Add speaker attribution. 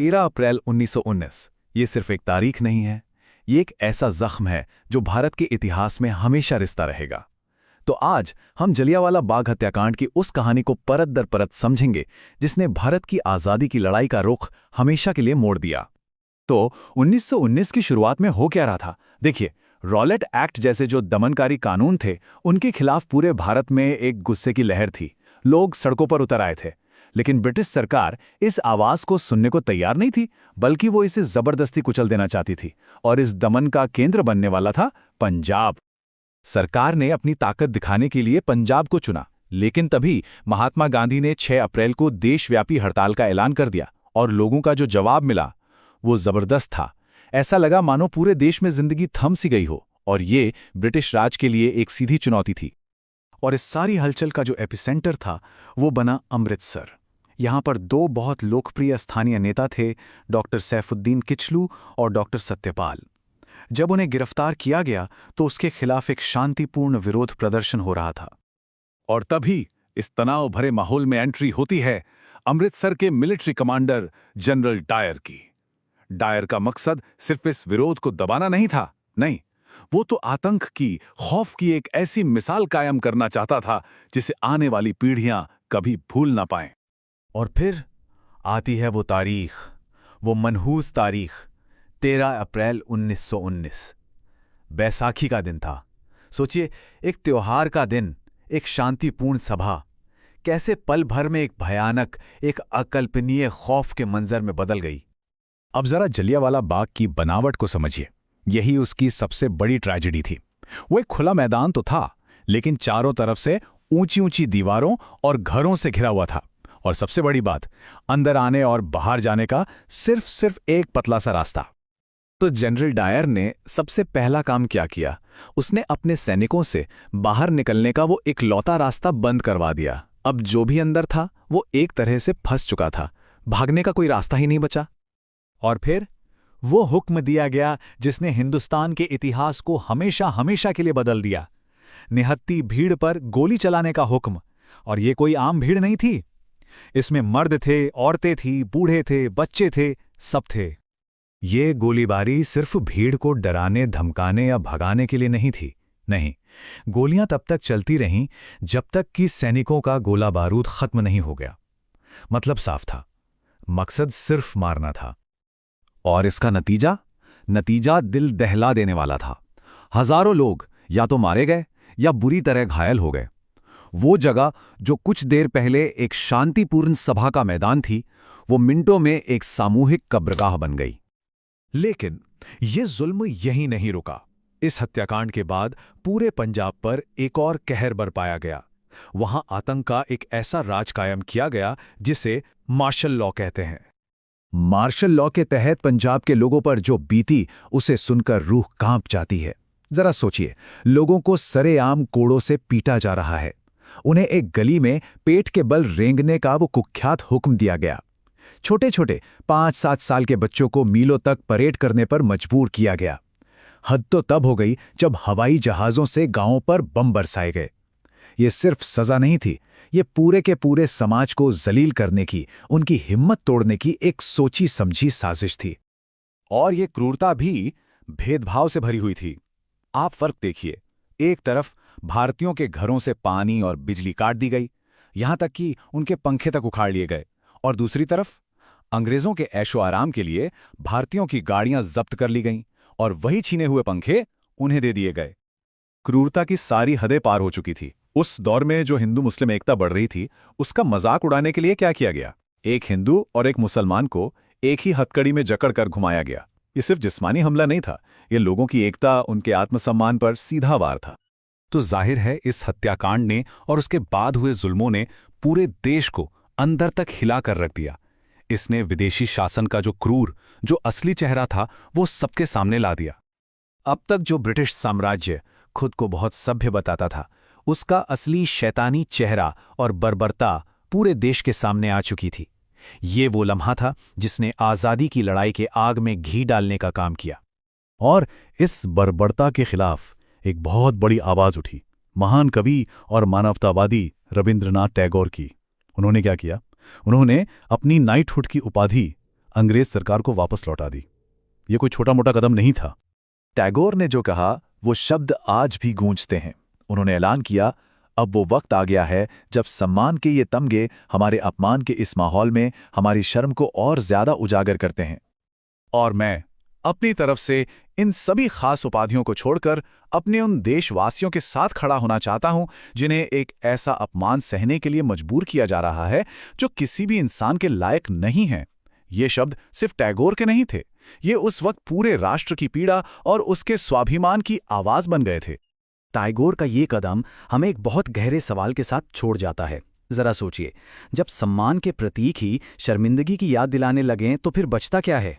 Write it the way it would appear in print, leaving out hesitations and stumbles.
Speaker 1: 13 अप्रैल 1919 ये सिर्फ एक तारीख नहीं है, ये एक ऐसा जख्म है जो भारत के इतिहास में हमेशा रिश्ता रहेगा। तो आज हम जलियांवाला बाग हत्याकांड की उस कहानी को परत दर परत समझेंगे जिसने भारत की आज़ादी की लड़ाई का रुख हमेशा के लिए मोड़ दिया। तो 1919 की शुरुआत में हो क्या रहा था? देखिए, रॉलेट एक्ट जैसे जो दमनकारी कानून थे, उनके खिलाफ पूरे भारत में एक गुस्से की लहर थी। लोग सड़कों पर उतर आए थे, लेकिन ब्रिटिश सरकार इस आवाज को सुनने को तैयार नहीं थी, बल्कि वो इसे जबरदस्ती कुचल देना चाहती थी। और इस दमन का केंद्र बनने वाला था पंजाब। सरकार ने अपनी ताकत दिखाने के लिए पंजाब को चुना, लेकिन तभी महात्मा गांधी ने 6 अप्रैल को देशव्यापी हड़ताल का ऐलान कर दिया और लोगों का जो जवाब मिला वो जबरदस्त था। ऐसा लगा मानो पूरे देश में जिंदगी थम सी गई हो, और ये ब्रिटिश राज के लिए एक सीधी चुनौती थी। और इस सारी हलचल का जो एपिसेंटर था वो बना अमृतसर। यहाँ पर दो बहुत लोकप्रिय स्थानीय नेता थे, डॉक्टर सैफुद्दीन किचलू और डॉक्टर सत्यपाल। जब उन्हें गिरफ्तार किया गया तो उसके खिलाफ एक शांतिपूर्ण विरोध प्रदर्शन हो रहा था। और तभी इस तनाव भरे माहौल में एंट्री होती है अमृतसर के मिलिट्री कमांडर जनरल डायर की। डायर का मकसद सिर्फ इस विरोध को दबाना नहीं था, नहीं, वो तो आतंक की, खौफ की एक ऐसी मिसाल कायम करना चाहता था जिसे आने वाली पीढ़ियां कभी भूल ना पाएं। और फिर आती है वो तारीख, वो मनहूस तारीख, 13 अप्रैल 1919। बैसाखी का दिन था। सोचिए, एक त्योहार का दिन, एक शांतिपूर्ण सभा कैसे पल भर में एक भयानक, एक अकल्पनीय खौफ के मंजर में बदल गई। अब जरा जलियांवाला बाग की बनावट को समझिए। यही उसकी सबसे बड़ी ट्रेजेडी थी। वो एक खुला मैदान तो था, लेकिन चारों तरफ से ऊंची ऊंची दीवारों और घरों से घिरा हुआ था। और सबसे बड़ी बात, अंदर आने और बाहर जाने का सिर्फ एक पतला सा रास्ता। तो जनरल डायर ने सबसे पहला काम क्या किया? उसने अपने सैनिकों से बाहर निकलने का वो इकलौता रास्ता बंद करवा दिया। अब जो भी अंदर था वो एक तरह से फंस चुका था, भागने का कोई रास्ता ही नहीं बचा। और फिर वो हुक्म दिया गया जिसने हिंदुस्तान के इतिहास को हमेशा हमेशा के लिए बदल दिया। निहत्ती भीड़ पर गोली चलाने का हुक्म। और ये कोई आम भीड़ नहीं थी, इसमें मर्द थे, औरतें थी, बूढ़े थे, बच्चे थे, सब थे। ये गोलीबारी सिर्फ भीड़ को डराने, धमकाने या भगाने के लिए नहीं थी, नहीं। गोलियां तब तक चलती रहीं जब तक कि सैनिकों का गोला बारूद खत्म नहीं हो गया। मतलब साफ था, मकसद सिर्फ मारना था। और इसका नतीजा दिल दहला देने वाला था। हजारों लोग या तो मारे गए या बुरी तरह घायल हो गए। वो जगह जो कुछ देर पहले एक शांतिपूर्ण सभा का मैदान थी, वो मिनटों में एक सामूहिक कब्रगाह बन गई। लेकिन ये जुल्म यहीं नहीं रुका। इस हत्याकांड के बाद पूरे पंजाब पर एक और कहर बरपाया गया। वहां आतंक का एक ऐसा राज कायम किया गया जिसे मार्शल लॉ कहते हैं। मार्शल लॉ के तहत पंजाब के लोगों पर जो बीती, उसे सुनकर रूह कांप जाती है। जरा सोचिए, लोगों को सरेआम कोड़ों से पीटा जा रहा है। उन्हें एक गली में पेट के बल रेंगने का वो कुख्यात हुक्म दिया गया। छोटे छोटे 5-7 साल के बच्चों को मीलों तक परेड करने पर मजबूर किया गया। हद तो तब हो गई जब हवाई जहाज़ों से गांवों पर बम बरसाए गए। ये सिर्फ सजा नहीं थी, ये पूरे के पूरे समाज को जलील करने की, उनकी हिम्मत तोड़ने की एक सोची समझी साजिश थी। और ये क्रूरता भी भेदभाव से भरी हुई थी। आप फर्क देखिए, एक तरफ भारतीयों के घरों से पानी और बिजली काट दी गई, यहां तक कि उनके पंखे तक उखाड़ लिए गए। और दूसरी तरफ अंग्रेजों के ऐशो आराम के लिए भारतीयों की गाड़ियां जब्त कर ली गईं और वही छीने हुए पंखे उन्हें दे दिए गए। क्रूरता की सारी हदें पार हो चुकी थी। उस दौर में जो हिंदू मुस्लिम एकता बढ़ रही थी, उसका मजाक उड़ाने के लिए क्या किया गया? एक हिंदू और एक मुसलमान को एक ही हथकड़ी में जकड़कर घुमाया गया। ये सिर्फ जिस्मानी हमला नहीं था, ये लोगों की एकता, उनके आत्मसम्मान पर सीधा वार था। तो जाहिर है इस हत्याकांड ने और उसके बाद हुए जुल्मों ने पूरे देश को अंदर तक हिला कर रख दिया। इसने विदेशी शासन का जो क्रूर, जो असली चेहरा था, वो सबके सामने ला दिया। अब तक जो ब्रिटिश साम्राज्य खुद को बहुत सभ्य बताता था, उसका असली शैतानी चेहरा और बर्बरता पूरे देश के सामने आ चुकी थी। ये वो लम्हा था जिसने आज़ादी की लड़ाई के आग में घी डालने का काम किया। और इस बर्बरता के खिलाफ एक बहुत बड़ी आवाज़ उठी, महान कवि और मानवतावादी रविंद्रनाथ टैगोर की। उन्होंने क्या किया? उन्होंने अपनी नाइटहुड की उपाधि
Speaker 2: अंग्रेज सरकार को वापस लौटा दी। ये कोई छोटा मोटा कदम नहीं था।
Speaker 1: टैगोर ने जो कहा वो शब्द आज भी गूंजते हैं। उन्होंने ऐलान किया, अब वो वक्त आ गया है जब सम्मान के ये तमगे हमारे अपमान के इस माहौल में हमारी शर्म को और ज्यादा उजागर करते हैं। और मैं अपनी तरफ से इन सभी खास उपाधियों को छोड़कर अपने उन देशवासियों के साथ खड़ा होना चाहता हूं जिन्हें एक ऐसा अपमान सहने के लिए मजबूर किया जा रहा है जो किसी भी इंसान के लायक नहीं है। ये शब्द सिर्फ टैगोर के नहीं थे, ये उस वक्त पूरे राष्ट्र की पीड़ा और उसके स्वाभिमान की आवाज बन गए थे।
Speaker 3: टैगोर का ये कदम हमें एक बहुत गहरे सवाल के साथ छोड़ जाता है। जरा सोचिए, जब सम्मान के प्रतीक ही शर्मिंदगी की याद दिलाने लगें तो फिर बचता क्या है?